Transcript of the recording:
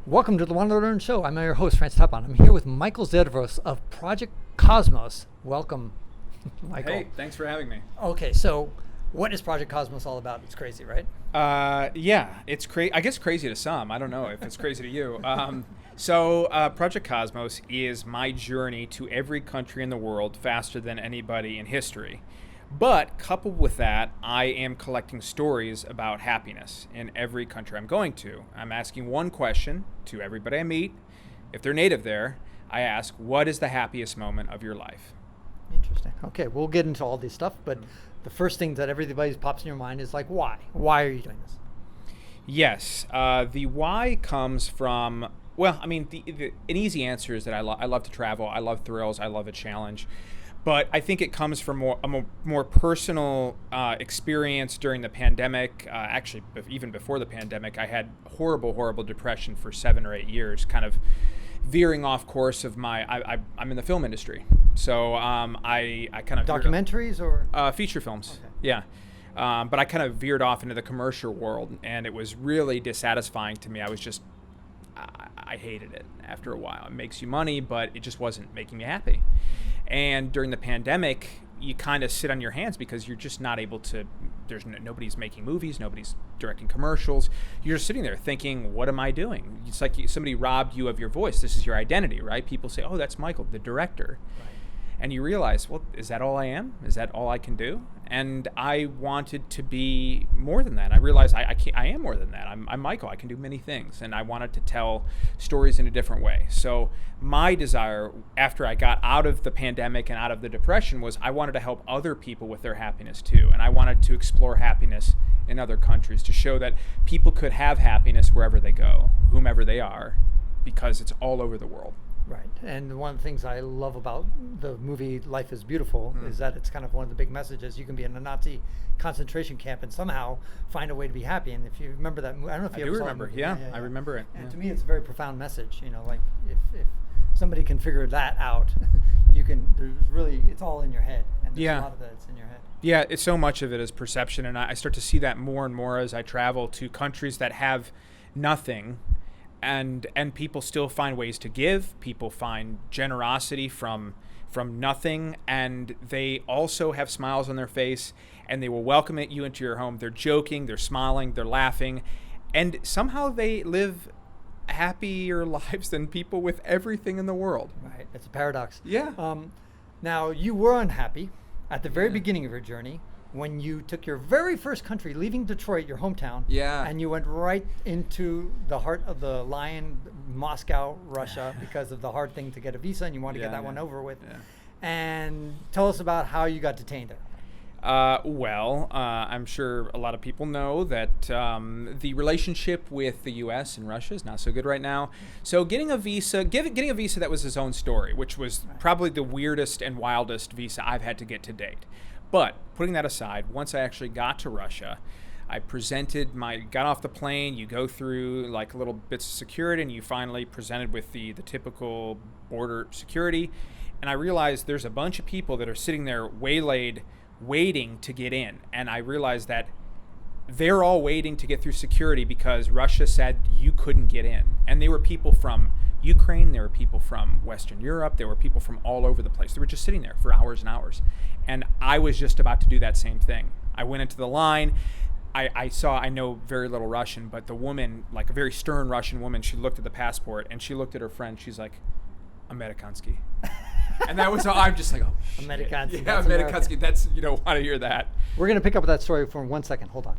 Welcome to the WanderLearn show. I'm your host, Tapon. I'm here with Michael Zervos of Project Kosmos. Welcome, Michael. Hey, thanks for having me. Okay, so what is Project Kosmos all about? It's crazy, right? Yeah, it's crazy. I guess crazy to some. I don't know if it's crazy to you. Project Kosmos is my journey to every country in the world faster than anybody in history. But coupled with that, I am collecting stories about happiness in every country I'm going to. I'm asking one question to everybody I meet. If they're native there, I ask, what is the happiest moment of your life? Interesting. Okay, we'll get into all this stuff, but the first thing that everybody pops in your mind is like, why? Why are you doing this? Yes, the why comes from, well, I mean, an easy answer is that I love to travel, I love thrills, I love a challenge. But I think it comes from a more personal experience during the pandemic. Actually, even before the pandemic, I had horrible depression for 7 or 8 years, kind of veering off course of I'm in the film industry. So I kind of... Documentaries or? Feature films, okay. Yeah. But I kind of veered off into the commercial world, and it was really dissatisfying to me. I hated it after a while. It makes you money, but it just wasn't making me happy. And during the pandemic, you kind of sit on your hands because you're just not able to, nobody's making movies, nobody's directing commercials. You're just sitting there thinking, what am I doing? It's like somebody robbed you of your voice. This is your identity, right? People say, oh, that's Michael, the director. Right. And you realize, well, is that all I am? Is that all I can do? And I wanted to be more than that. I realized I am more than that. I'm Michael. I can do many things. And I wanted to tell stories in a different way. So my desire after I got out of the pandemic and out of the depression was I wanted to help other people with their happiness too. And I wanted to explore happiness in other countries to show that people could have happiness wherever they go, whomever they are, because it's all over the world. Right, and one of the things I love about the movie Life is Beautiful is that it's kind of one of the big messages. You can be in a Nazi concentration camp and somehow find a way to be happy. And if you remember that movie, I don't know if you ever saw it. Yeah, I remember it. And to me, it's a very profound message. You know, like if somebody can figure that out, it's all in your head. And there's a lot of that's in your head. Yeah, it's so much of it is perception. And I start to see that more and more as I travel to countries that have nothing. And people still find ways to give. People find generosity from nothing, and they also have smiles on their face, and they will welcome you into your home. They're joking, they're smiling, they're laughing, and somehow they live happier lives than people with everything in the world. Right, it's a paradox. Yeah. Now, you were unhappy at the very beginning of your journey when you took your very first country, leaving Detroit, your hometown, and you went right into the heart of the lion, Moscow, Russia, because of the hard thing to get a visa, and you wanted to get that one over with. Yeah. And tell us about how you got detained there. I'm sure a lot of people know that the relationship with the U.S. and Russia is not so good right now. So getting a visa that was his own story, which was probably the weirdest and wildest visa I've had to get to date. But putting that aside, once I actually got to Russia, I got off the plane, you go through like little bits of security, and you finally presented with the typical border security. And I realized there's a bunch of people that are sitting there waylaid, waiting to get in. And I realized that they're all waiting to get through security because Russia said you couldn't get in. And they were people from Ukraine, there were people from Western Europe, there were people from all over the place. They were just sitting there for hours and hours. And I was just about to do that same thing. I went into the line. I know very little Russian, but the woman, like a very stern Russian woman, she looked at the passport and she looked at her friend. She's like, Amerikansky. And that was all. I'm just like, oh, shit. Amerikansky. Yeah, Amerikansky. That's, want to hear that. We're going to pick up that story for 1 second. Hold on.